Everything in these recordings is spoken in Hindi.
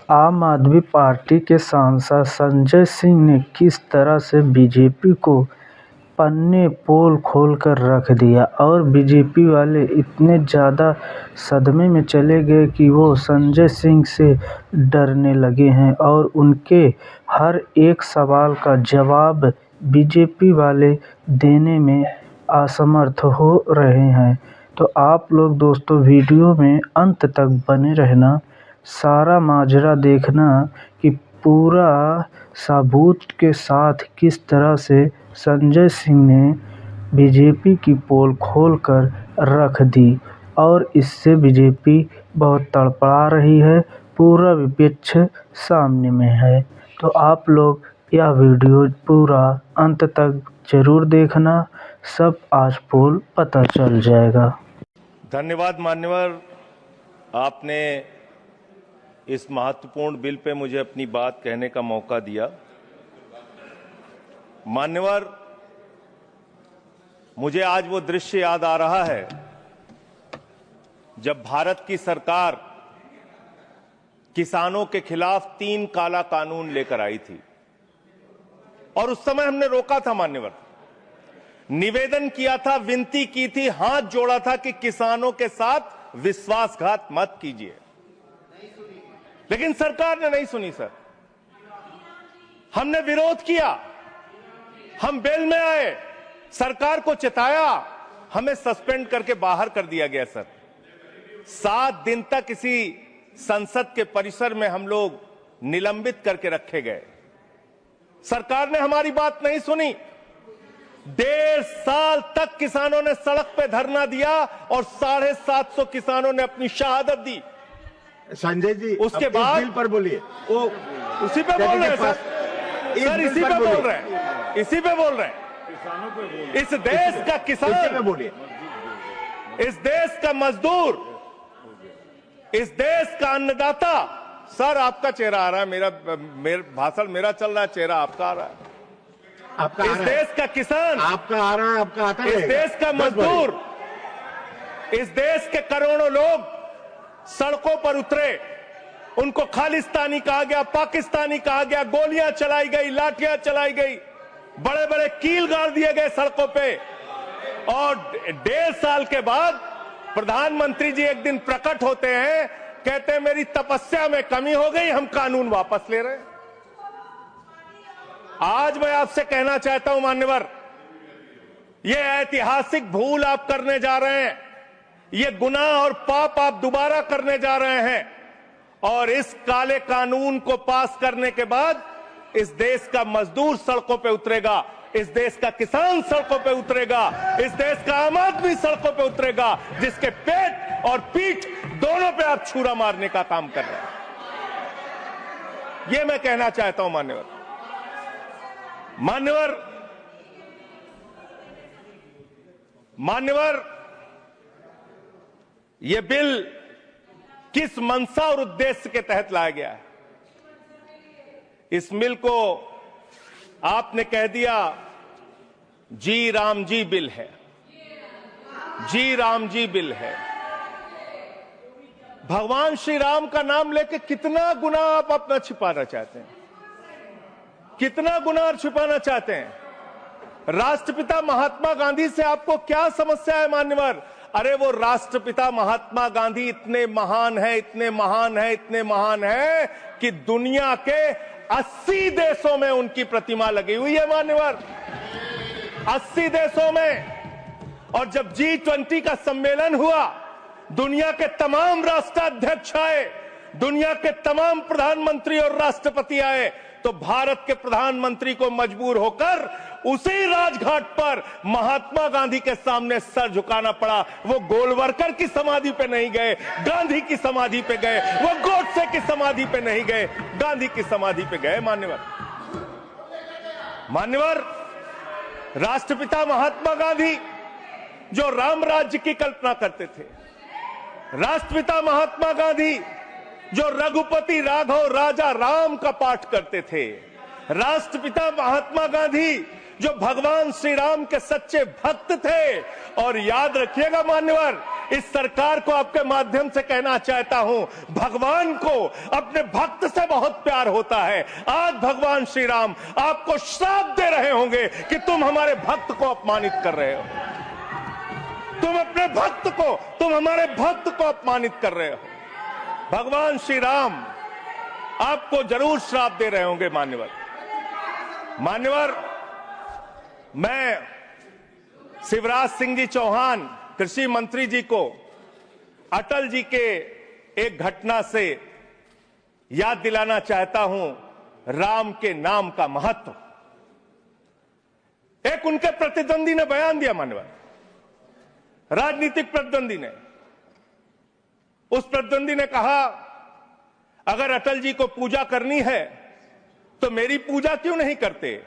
आम आदमी पार्टी के सांसद संजय सिंह ने किस तरह से बीजेपी को पन्ने पोल खोल कर रख दिया और बीजेपी वाले इतने ज़्यादा सदमे में चले गए कि वो संजय सिंह से डरने लगे हैं और उनके हर एक सवाल का जवाब बीजेपी वाले देने में असमर्थ हो रहे हैं। तो आप लोग दोस्तों वीडियो में अंत तक बने रहना, सारा माजरा देखना कि पूरा सबूत के साथ किस तरह से संजय सिंह ने बीजेपी की पोल खोलकर रख दी और इससे बीजेपी बहुत तड़पड़ा रही है। पूरा विपक्ष सामने में है। तो आप लोग यह वीडियो पूरा अंत तक जरूर देखना, सब आज पोल पता चल जाएगा। धन्यवाद मान्यवर, आपने इस महत्वपूर्ण बिल पे मुझे अपनी बात कहने का मौका दिया। मान्यवर, मुझे आज वो दृश्य याद आ रहा है जब भारत की सरकार किसानों के खिलाफ 3 काला कानून लेकर आई थी और उस समय हमने रोका था मान्यवर, निवेदन किया था, विनती की थी, हाथ जोड़ा था कि किसानों के साथ विश्वासघात मत कीजिए, लेकिन सरकार ने नहीं सुनी। सर, हमने विरोध किया, हम बेल में आए, सरकार को चिताया, हमें सस्पेंड करके बाहर कर दिया गया। सर, 7 दिन तक इसी संसद के परिसर में हम लोग निलंबित करके रखे गए। सरकार ने हमारी बात नहीं सुनी। 1.5 साल तक किसानों ने सड़क पे धरना दिया और 750 किसानों ने अपनी शहादत दी। संजय जी, उसके बाद बिल पर बोलिए। वो उसी पे बोल रहे हैं सर, इसी पे बोल रहे हैं, इसी पे बोल रहे हैं। इस देश का किसान, बोलिए, इस देश का मजदूर, इस देश का अन्नदाता। सर, आपका चेहरा आ रहा है, मेरा भाषण मेरा चल रहा है, चेहरा आपका आ रहा है। आपका इस देश का किसान, आपका आ रहा है, आपका आता है। इस देश का मजदूर, इस देश के करोड़ों लोग सड़कों पर उतरे, उनको खालिस्तानी कहा गया, पाकिस्तानी कहा गया, गोलियां चलाई गई, लाठियां चलाई गई, बड़े बड़े कील गाड़ दिए गए सड़कों पे। और 1.5 साल के बाद प्रधानमंत्री जी एक दिन प्रकट होते हैं, कहते हैं मेरी तपस्या में कमी हो गई, हम कानून वापस ले रहे हैं। आज मैं आपसे कहना चाहता हूं मान्यवर, यह ऐतिहासिक भूल आप करने जा रहे हैं, ये गुनाह और पाप आप दोबारा करने जा रहे हैं। और इस काले कानून को पास करने के बाद इस देश का मजदूर सड़कों पे उतरेगा, इस देश का किसान सड़कों पे उतरेगा, इस देश का आम आदमी सड़कों पे उतरेगा, जिसके पेट और पीठ दोनों पे आप छुरा मारने का काम कर रहे हैं। ये मैं कहना चाहता हूं मान्यवर। मान्यवर, यह बिल किस मंशा और उद्देश्य के तहत लाया गया है? इस बिल को आपने कह दिया जी राम जी बिल है, जी राम जी बिल है। भगवान श्री राम का नाम लेके कितना गुनाह आप अपना छिपाना चाहते हैं, कितना गुनाह छिपाना चाहते हैं? राष्ट्रपिता महात्मा गांधी से आपको क्या समस्या है मान्यवर? अरे वो राष्ट्रपिता महात्मा गांधी इतने महान है, इतने महान है, इतने महान है कि दुनिया के 80 देशों में उनकी प्रतिमा लगी हुई है मान्यवर, 80 देशों में। और जब G20 का सम्मेलन हुआ, दुनिया के तमाम राष्ट्राध्यक्ष आए, दुनिया के तमाम प्रधानमंत्री और राष्ट्रपति आए, तो भारत के प्रधानमंत्री को मजबूर होकर उसी राजघाट पर महात्मा गांधी के सामने सर झुकाना पड़ा। वो गोलवरकर की समाधि पे नहीं गए, गांधी की समाधि पे गए। वो गोडसे की समाधि पे नहीं गए, गांधी की समाधि पे गए मान्यवर। राष्ट्रपिता महात्मा गांधी जो राम राज्य की कल्पना करते थे, राष्ट्रपिता महात्मा गांधी जो रघुपति राघव राजा राम का पाठ करते थे, राष्ट्रपिता महात्मा गांधी जो भगवान श्री राम के सच्चे भक्त थे। और याद रखिएगा मान्यवर, इस सरकार को आपके माध्यम से कहना चाहता हूं, भगवान को अपने भक्त से बहुत प्यार होता है। आज भगवान श्री राम आपको श्राप दे रहे होंगे कि तुम हमारे भक्त को अपमानित कर रहे हो, तुम अपने भक्त को, तुम हमारे भक्त को अपमानित कर रहे हो। भगवान श्री राम आपको जरूर श्राप दे रहे होंगे। मान्यवर, मैं शिवराज सिंह जी चौहान कृषि मंत्री जी को अटल जी के एक घटना से याद दिलाना चाहता हूं, राम के नाम का महत्व। एक उनके प्रतिद्वंदी ने बयान दिया, मान्यवर, राजनीतिक प्रतिद्वंदी ने, उस प्रतिद्वंदी ने कहा अगर अटल जी को पूजा करनी है तो मेरी पूजा क्यों नहीं करते,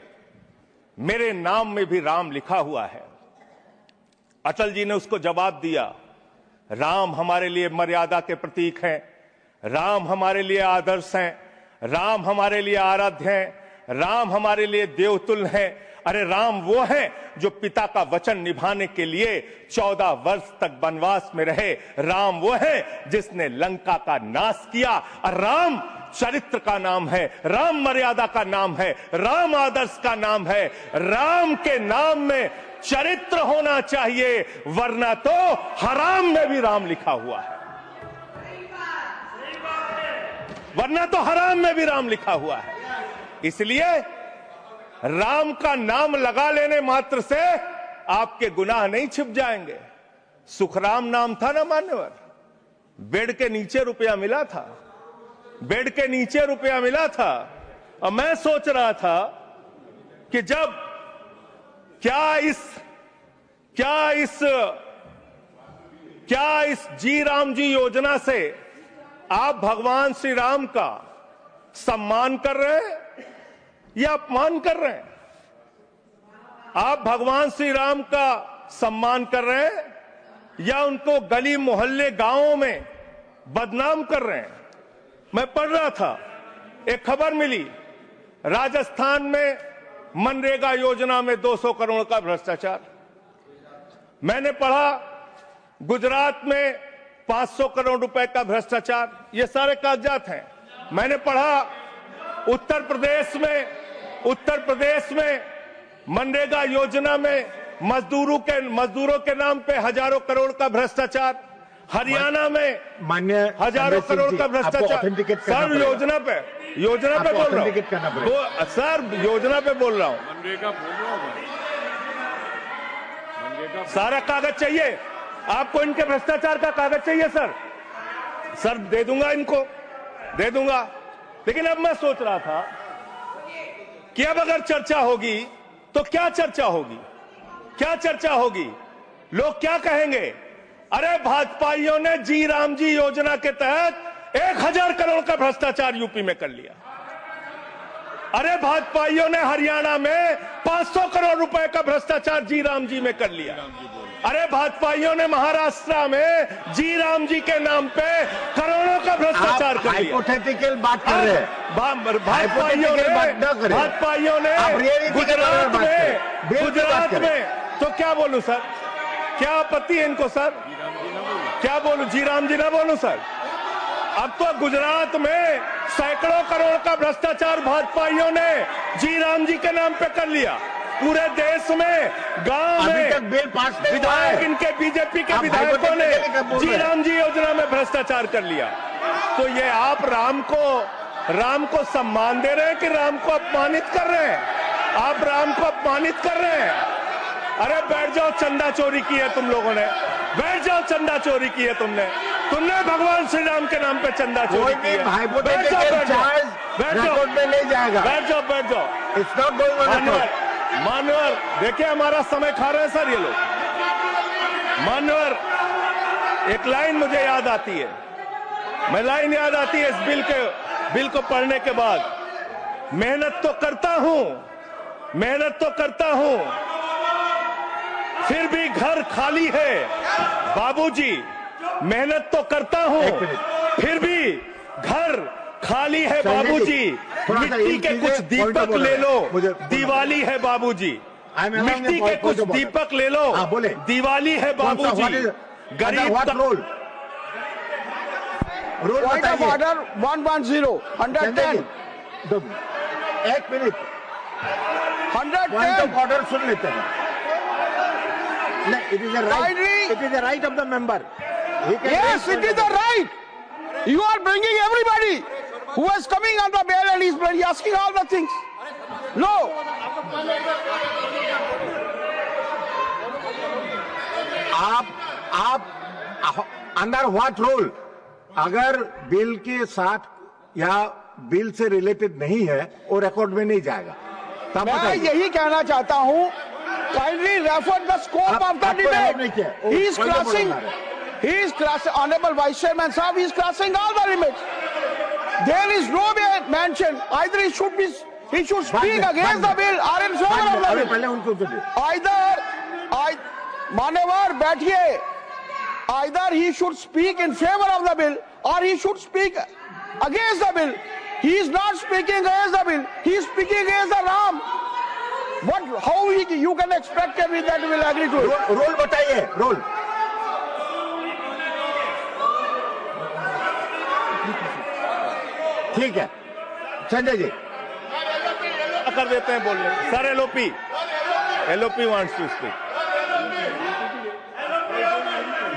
मेरे नाम में भी राम लिखा हुआ है। अटल जी ने उसको जवाब दिया, राम हमारे लिए मर्यादा के प्रतीक हैं, राम हमारे लिए आदर्श हैं, राम हमारे लिए आराध्य हैं, राम हमारे लिए देवतुल्य हैं। अरे राम वो हैं जो पिता का वचन निभाने के लिए 14 वर्ष तक वनवास में रहे। राम वो है जिसने लंका का नाश किया। और राम चरित्र का नाम है, राम मर्यादा का नाम है, राम आदर्श का नाम है। राम के नाम में चरित्र होना चाहिए, वरना तो हराम में भी राम लिखा हुआ है, वरना तो हराम में भी राम लिखा हुआ है। इसलिए राम का नाम लगा लेने मात्र से आपके गुनाह नहीं छिप जाएंगे। सुखराम नाम था ना मान्यवर, बेड के नीचे रुपया मिला था, बेड के नीचे रुपया मिला था। और मैं सोच रहा था कि जब क्या इस जी राम जी योजना से आप भगवान श्री राम का सम्मान कर रहे हैं या अपमान कर रहे हैं? आप भगवान श्री राम का सम्मान कर रहे हैं या उनको गली मोहल्ले गांवों में बदनाम कर रहे हैं? मैं पढ़ रहा था, एक खबर मिली, राजस्थान में मनरेगा योजना में 200 करोड़ का भ्रष्टाचार। मैंने पढ़ा गुजरात में 500 करोड़ रुपए का भ्रष्टाचार। ये सारे कागजात हैं। मैंने पढ़ा उत्तर प्रदेश में मनरेगा योजना में मजदूरों के नाम पे हजारों करोड़ का भ्रष्टाचार। हरियाणा में मान्य हजारों करोड़ का भ्रष्टाचार। सर योजना पे बोल रहा हूँ सर, योजना पे बोल रहा हूँ। सारा कागज चाहिए आपको, इनके भ्रष्टाचार का कागज चाहिए सर दे दूंगा, इनको दे दूंगा। लेकिन अब मैं सोच रहा था कि अब अगर चर्चा होगी तो क्या चर्चा होगी? लोग क्या कहेंगे? अरे भाजपाइयों ने जी राम जी योजना के तहत 1000 करोड़ का भ्रष्टाचार यूपी में कर लिया। अरे भाजपाइयों ने हरियाणा में 500 करोड़ रुपए का भ्रष्टाचार जी राम जी में कर लिया। अरे भाजपाइयों ने महाराष्ट्र में जी राम जी के नाम पे करोड़ों का भ्रष्टाचार कर लिया। हाइपोथेटिकल बात कर रहे हैं। भाजपाइयों ने गुजरात में तो क्या बोलूं सर, क्या आपत्ति है इनको सर? क्या बोलूं, जी राम जी ना बोलूं सर? अब तो गुजरात में सैकड़ों करोड़ का भ्रष्टाचार भाजपाइयों ने जी राम जी के नाम पे कर लिया। पूरे देश में गांव में बिल पास विधायक, इनके बीजेपी के विधायकों ने जी राम जी योजना में भ्रष्टाचार कर लिया। तो ये आप राम को सम्मान दे रहे हैं कि राम को अपमानित कर रहे हैं? आप राम को अपमानित कर रहे हैं। अरे बैठ जाओ, चंदा चोरी की है तुम लोगों ने, बैठ जाओ, चंदा चोरी की है तुमने भगवान श्री राम के नाम पे चंदा चोरी की है। बैठ जाओ। मान्यवर देखिए, हमारा समय खा रहे हैं सर ये लोग। मान्यवर, एक लाइन मुझे याद आती है, इस बिल को पढ़ने के बाद, मेहनत तो करता हूं फिर भी घर खाली है बाबूजी। मेहनत तो करता हूं फिर भी घर खाली है बाबूजी। मिट्टी के कुछ दीपक ले लो, दिवाली है बाबूजी। मिट्टी के कुछ दीपक ले लो, दिवाली है बाबूजी। गरीब व्हाट रूल पॉइंट ऑफ बताइए। ऑर्डर 110 110 एक मिनट, पॉइंट 110 ऑफ ऑर्डर सुन लेते हैं। नहीं, it is the right of the member. Yes, it is the right. You are bringing everybody who is coming on the bail and he's asking all the things. No. आप अंडर व्हाट रूल, अगर बिल के साथ या बिल से रिलेटेड नहीं है और रिकॉर्ड में नहीं जाएगा तब मैं बताइए। यही कहना चाहता हूं, kindly refer the scope of the आपको help नहीं डिबेट। किया। He is point of order crossing, मारे। he is crossing, honorable vice chairman साहब, he is crossing all the limits. There is no mention either he should speak against the bill or in favor of the bill. पहले उनको तो दे। Either मान्यवर बैठिए, either he should speak in favor of the bill or he should speak against the bill. He is not speaking against the bill, he is speaking against the Ram. How you can expect that we will agree to it? Rule बताइए, रोल। ठीक है संजय जी, कर देते हैं बोलने। Sir LOP wants to speak.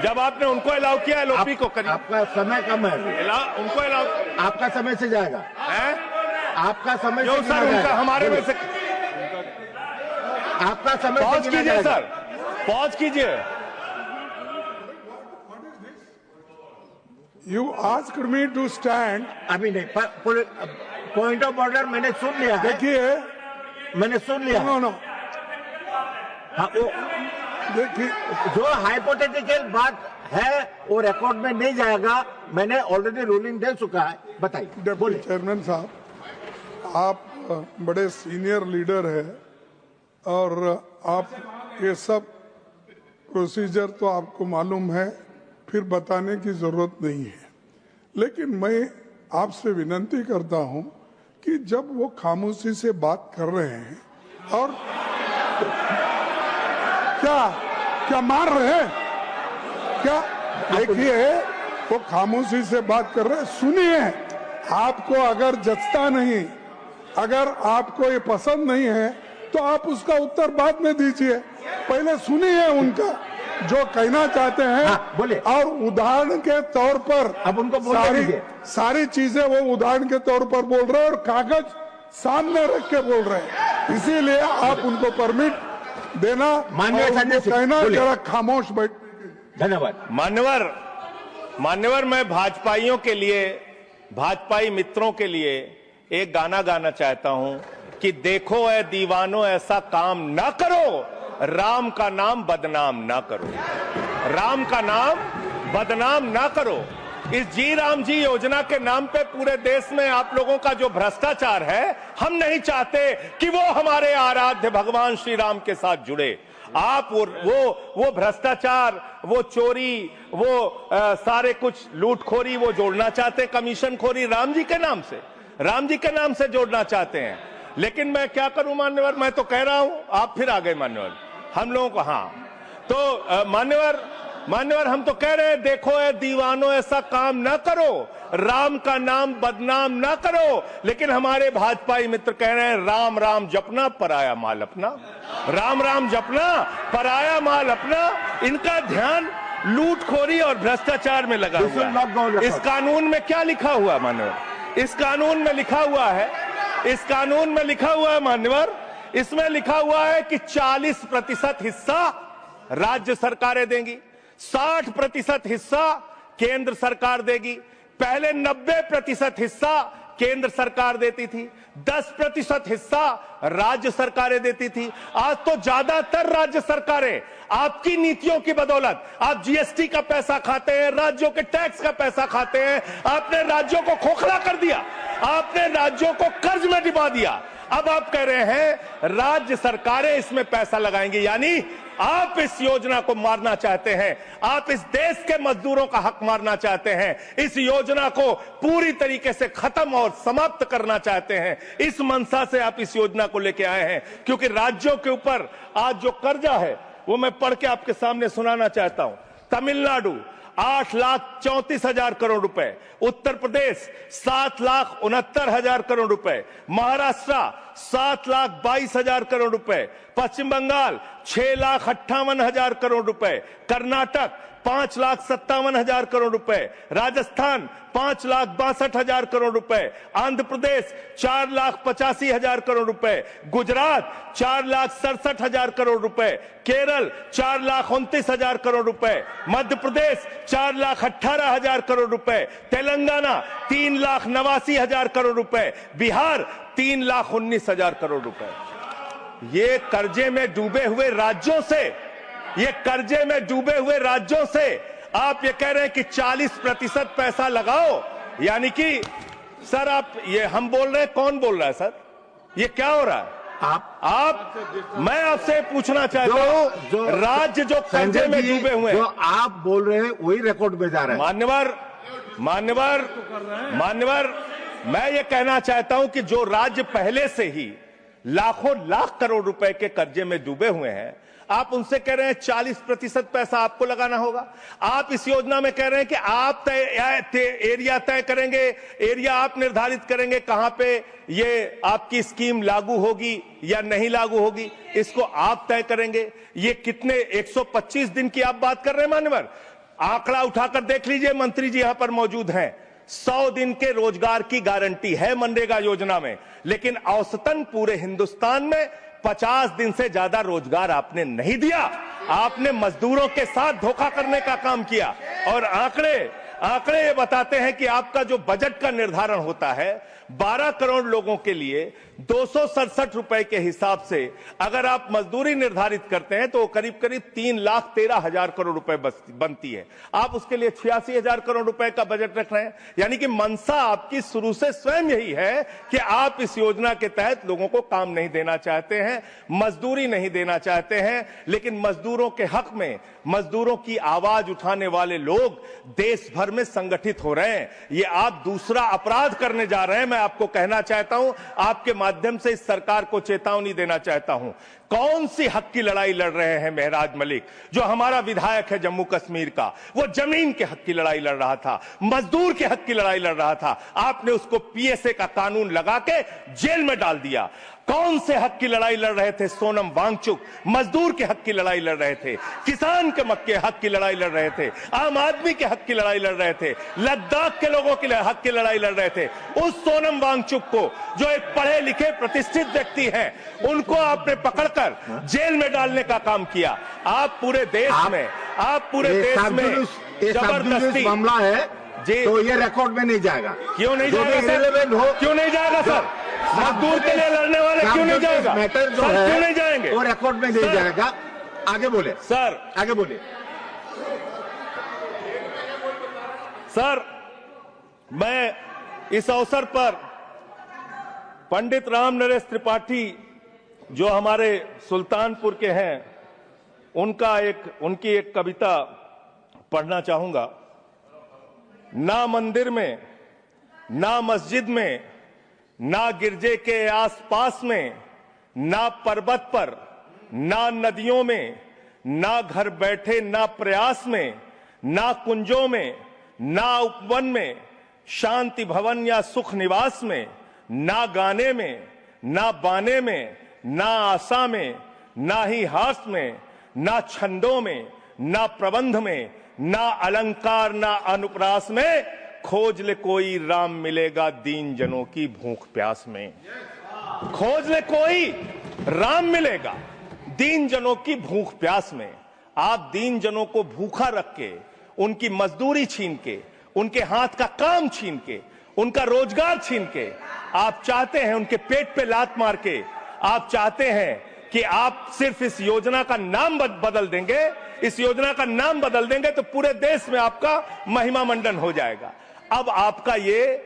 जब आपने उनको अलाउ किया, एलओपी को करिए। आपका समय कम है, उनको अलाउ आपका समय से जाएगा, है आपका समय जो से सर गिना उनका जाएगा। हमारे में से आपका समय पॉज से गिना कीजिए जाएगा। सर, पॉज कीजिए। You asked me to stand. अभी नहीं, पॉइंट ऑफ ऑर्डर मैंने सुन लिया है, देखिए, मैंने सुन लिया है। नो हाँ, वो देखिए, जो हाइपोथेटिकल बात है वो रिकॉर्ड में नहीं जाएगा, मैंने ऑलरेडी रूलिंग दे चुका है। बताइए, डिप्टी बोलिए। चेयरमैन साहब, आप बड़े सीनियर लीडर है और आप ये सब प्रोसीजर तो आपको मालूम है, फिर बताने की जरूरत नहीं है। लेकिन मैं आपसे विनती करता हूं कि जब वो खामोशी से बात कर रहे हैं और क्या मार रहे हैं क्या? देखिए, वो खामोशी से बात कर रहे हैं, सुनिए। आपको अगर जचता नहीं, अगर आपको ये पसंद नहीं है तो आप उसका उत्तर बाद में दीजिए, पहले सुनिए उनका जो कहना चाहते हैं। हाँ, बोले। और उदाहरण के तौर पर अब उनको बोलने दीजिए। सारी चीजें वो उदाहरण के तौर पर बोल रहे हैं और कागज सामने रख के बोल रहे हैं, इसीलिए आप उनको परमिट देना, माननीय और संजय उनको सिंह, कहना बोलिए। जरा खामोश बैठ। धन्यवाद। मान्यवर मैं भाजपाइयों के लिए, भाजपाई मित्रों के लिए एक गाना गाना चाहता हूं कि देखो ऐ दीवानो ऐसा काम ना करो, राम का नाम बदनाम ना करो, राम का नाम बदनाम ना करो। इस जी राम जी योजना के नाम पे पूरे देश में आप लोगों का जो भ्रष्टाचार है, हम नहीं चाहते कि वो हमारे आराध्य भगवान श्री राम के साथ जुड़े। आप वो भ्रष्टाचार, वो चोरी, वो सारे कुछ लूटखोरी वो जोड़ना चाहते, कमीशन खोरी राम जी के नाम से, राम जी के नाम से जोड़ना चाहते हैं। लेकिन मैं क्या करूं मान्यवर, मैं तो कह रहा हूं, आप फिर आ गए मान्यवर, हम लोगों को। हाँ तो मान्यवर हम तो कह रहे हैं, देखो ऐ दीवानो ऐसा काम ना करो, राम का नाम बदनाम ना करो। लेकिन हमारे भाजपाई मित्र कह रहे हैं, राम राम जपना पराया माल अपना, राम राम जपना पराया माल अपना। इनका ध्यान लूटखोरी और भ्रष्टाचार में लगा हुआ है। इस कानून में क्या लिखा हुआ है मान्यवर? इस कानून में लिखा हुआ है, इस कानून में लिखा हुआ है मान्यवर, इसमें लिखा हुआ है कि 40% हिस्सा राज्य सरकारें देंगी, 60% हिस्सा केंद्र सरकार देगी। पहले 90% हिस्सा केंद्र सरकार देती थी, 10% हिस्सा राज्य सरकारें देती थी। आज तो ज्यादातर राज्य सरकारें आपकी नीतियों की बदौलत, आप जीएसटी का पैसा खाते हैं, राज्यों के टैक्स का पैसा खाते हैं, आपने राज्यों को खोखला कर दिया, आपने राज्यों को कर्ज में डुबा दिया। अब आप कह रहे हैं राज्य सरकारें इसमें पैसा लगाएंगी, यानी आप इस योजना को मारना चाहते हैं, आप इस देश के मजदूरों का हक मारना चाहते हैं, इस योजना को पूरी तरीके से खत्म और समाप्त करना चाहते हैं। इस मंशा से आप इस योजना को लेके आए हैं, क्योंकि राज्यों के ऊपर आज जो कर्जा है वो मैं पढ़ के आपके सामने सुनाना चाहता हूं। तमिलनाडु 8,34,000 करोड़ रुपए, उत्तर प्रदेश 7,69,000 करोड़ रुपए, महाराष्ट्र 7,22,000 करोड़ रुपए, पश्चिम बंगाल 6,58,000 करोड़ रुपए, कर्नाटक 5,57,000 करोड़ रुपए, राजस्थान 5,62,000 करोड़ रुपए, आंध्र प्रदेश 4,85,000 करोड़ रुपए, गुजरात 4,67,000 करोड़ रुपए, केरल 4,29,000 करोड़ रुपए, मध्य प्रदेश 4,18,000 करोड़ रुपए, तेलंगाना 3,89,000 करोड़ रुपए, बिहार 3,19,000 करोड़ रुपए। ये कर्जे में डूबे हुए राज्यों से, ये कर्जे में डूबे हुए राज्यों से आप ये कह रहे हैं कि 40% पैसा लगाओ, यानी कि सर आप ये हम बोल रहे हैं, कौन बोल रहा है सर? ये क्या हो रहा है? मैं आपसे पूछना चाहता हूं, राज्य जो कर्जे में डूबे हुए हैं, जो आप बोल रहे हैं वही रिकॉर्ड में जा रहा है। मान्यवर, मैं ये कहना चाहता हूं कि जो राज्य पहले से ही लाखों लाख करोड़ रुपए के कर्जे में डूबे हुए हैं, आप उनसे कह रहे हैं 40% पैसा आपको लगाना होगा। आप इस योजना में कह रहे हैं कि आप एरिया तय करेंगे, एरिया आप निर्धारित करेंगे कहां पे ये आपकी स्कीम लागू होगी या नहीं लागू होगी, इसको आप तय करेंगे। ये कितने 125 दिन की आप बात कर रहे हैं मान्यवर? आंकड़ा उठाकर देख लीजिए, मंत्री जी यहां पर मौजूद हैं। 100 दिन के रोजगार की गारंटी है मनरेगा योजना में, लेकिन औसतन पूरे हिंदुस्तान में 50 दिन से ज्यादा रोजगार आपने नहीं दिया। आपने मजदूरों के साथ धोखा करने का काम किया। और आंकड़े ये बताते हैं कि आपका जो बजट का निर्धारण होता है 12 करोड़ लोगों के लिए 267 रुपए के हिसाब से अगर आप मजदूरी निर्धारित करते हैं तो करीब करीब 3,13,000 करोड़ रुपए बनती है। आप उसके लिए 86,000 करोड़ रुपए का बजट रख रहे हैं। यानी कि मंशा आपकी शुरू से स्वयं यही है कि आप इस योजना के तहत लोगों को काम नहीं देना चाहते हैं, मजदूरी नहीं देना चाहते हैं। लेकिन मजदूरों के हक में, मजदूरों की आवाज उठाने वाले लोग देश भर में संगठित हो रहे हैं। ये आप दूसरा अपराध करने जा रहे हैं। मैं आपको कहना चाहता हूं, आपके माध्यम से इस सरकार को चेतावनी देना चाहता हूं। कौन सी हक की लड़ाई लड़ रहे हैं मेहराज मलिक, जो हमारा विधायक है जम्मू कश्मीर का? वो जमीन के हक की लड़ाई लड़ रहा था, मजदूर के हक की लड़ाई लड़ रहा था। आपने उसको पीएसए का कानून लगा के जेल में डाल दिया। कौन से हक की लड़ाई लड़ रहे थे? सोनम वांगचुक मजदूर के हक की लड़ाई लड़ रहे थे, किसान के मक्के हक की लड़ाई लड़ रहे थे, आम आदमी के हक की लड़ाई लड़ रहे थे, लद्दाख के लोगों के हक की लड़ाई लड़ रहे थे। उस सोनम वांगचुक को, जो एक पढ़े लिखे प्रतिष्ठित व्यक्ति हैं, उनको आपने पकड़कर जेल में डालने का काम किया। आप पूरे देश में जबरदस्ती मामला है जी, तो ये रिकॉर्ड में नहीं जाएगा। क्यों नहीं जाएगा सर? क्यों नहीं जाएगा सर? मजदूर के लिए लड़ने वाले क्यों नहीं जाएगा? मैटर जो सर, है क्यों नहीं जाएंगे? वो रिकॉर्ड में नहीं जाएगा। आगे बोले सर, आगे बोले सर। मैं इस अवसर पर पंडित राम नरेश त्रिपाठी जो हमारे सुल्तानपुर के हैं, उनकी एक कविता पढ़ना चाहूंगा। ना मंदिर में, ना मस्जिद में, ना गिरजे के आसपास में, ना पर्वत पर, ना नदियों में, ना घर बैठे, ना प्रयास में, ना कुंजों में, ना उपवन में, शांति भवन या सुख निवास में, ना गाने में, ना बाने में, ना आशा में, ना ही हास में, ना छंदों में, ना प्रबंध में, ना अलंकार, ना अनुप्रास में, खोज ले कोई राम मिलेगा दीन जनों की भूख प्यास में। खोज ले कोई राम मिलेगा दीन जनों की भूख प्यास में। आप दीन जनों को भूखा रख के, उनकी मजदूरी छीन के, उनके हाथ का काम छीन के, उनका रोजगार छीन के, आप चाहते हैं उनके पेट पे लात मार के, आप चाहते हैं कि आप सिर्फ इस योजना का नाम बदल देंगे, इस योजना का नाम बदल देंगे तो पूरे देश में आपका महिमा मंडन हो जाएगा। अब आपका ये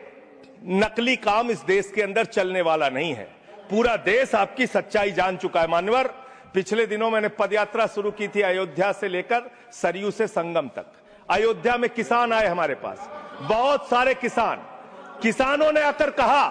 नकली काम इस देश के अंदर चलने वाला नहीं है। पूरा देश आपकी सच्चाई जान चुका है मान्यवर। पिछले दिनों मैंने पदयात्रा शुरू की थी अयोध्या से लेकर सरयू से संगम तक। अयोध्या में किसान आए हमारे पास, बहुत सारे किसानों ने आकर कहा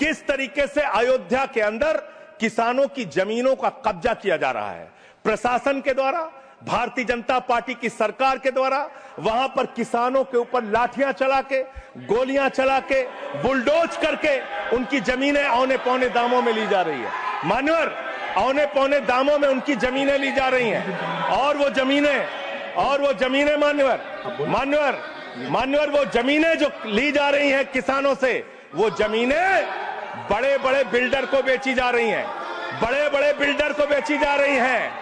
किस तरीके से अयोध्या के अंदर किसानों की जमीनों का कब्जा किया जा रहा है प्रशासन के द्वारा, भारतीय जनता पार्टी की सरकार के द्वारा वहां पर किसानों के ऊपर लाठियां चला के, गोलियां चला के, बुलडोज करके उनकी जमीनें औने पौने दामों में ली जा रही है। मान्यवर, औने पौने दामों में उनकी जमीनें ली जा रही हैं। और वो जमीनें मान्यवर वो जमीनें जो ली जा रही हैं किसानों से, वो जमीनें बड़े बड़े बिल्डर को बेची जा रही हैं, बड़े बड़े बिल्डर को बेची जा रही हैं।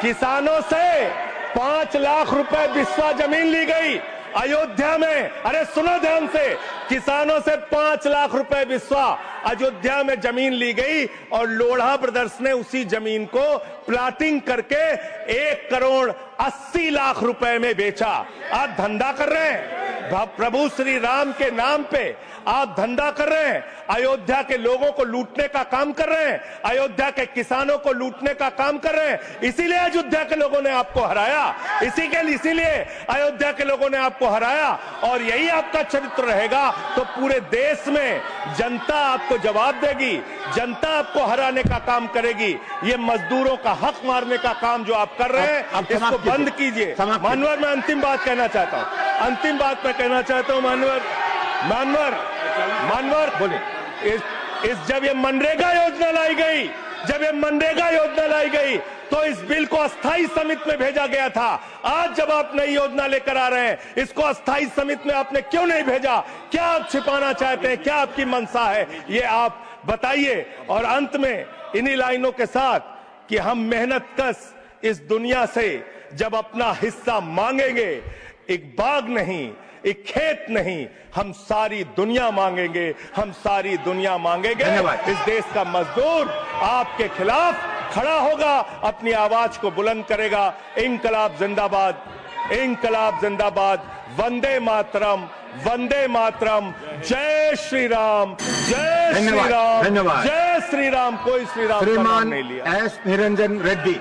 किसानों से 5 लाख रुपए बिस्वा जमीन ली गई अयोध्या में। अरे सुनो ध्यान से, किसानों से 5 लाख रुपए बिस्वा अयोध्या में जमीन ली गई और लोढ़ा ब्रदर्स ने उसी जमीन को प्लाटिंग करके 1 करोड़ 80 लाख रुपए में बेचा। आप धंधा कर रहे हैं, प्रभु श्री राम के नाम पे आप धंधा कर रहे हैं, अयोध्या के लोगों को लूटने का काम कर रहे हैं, अयोध्या के किसानों को लूटने का काम कर रहे हैं। इसीलिए अयोध्या के लोगों ने आपको हराया, इसीलिए अयोध्या के लोगों ने आपको हराया। और यही आपका चरित्र रहेगा तो पूरे देश में जनता आपको जवाब देगी, जनता आपको हराने का काम करेगी। ये मजदूरों का हक मारने का काम जो आप कर रहे हैं, इसको बंद कीजिए। मानवर, मैं अंतिम बात कहना चाहता हूं, मानवर बोले, जब ये मनरेगा योजना लाई गई, तो इस बिल को अस्थायी समिति में भेजा गया था। आज जब आप नई योजना लेकर आ रहे हैं, इसको अस्थायी समिति में आपने क्यों नहीं भेजा? क्या आप छिपाना चाहते हैं? क्या आपकी मंशा है? ये आप बताइए। और अंत में इन्हीं लाइनों के साथ कि हम मेहनत कश इस दुनिया से जब अपना हिस्सा मांगेंगे, एक बाग नहीं, एक खेत नहीं, हम सारी दुनिया मांगेंगे, इस देश का मजदूर आपके खिलाफ खड़ा होगा, अपनी आवाज को बुलंद करेगा। इंकलाब जिंदाबाद, वंदे मातरम, जय श्री राम, धन्यवाद। जय श्री राम। कोई श्री राम का नाम नहीं लिया। श्रीमान एस निरंजन रेड्डी।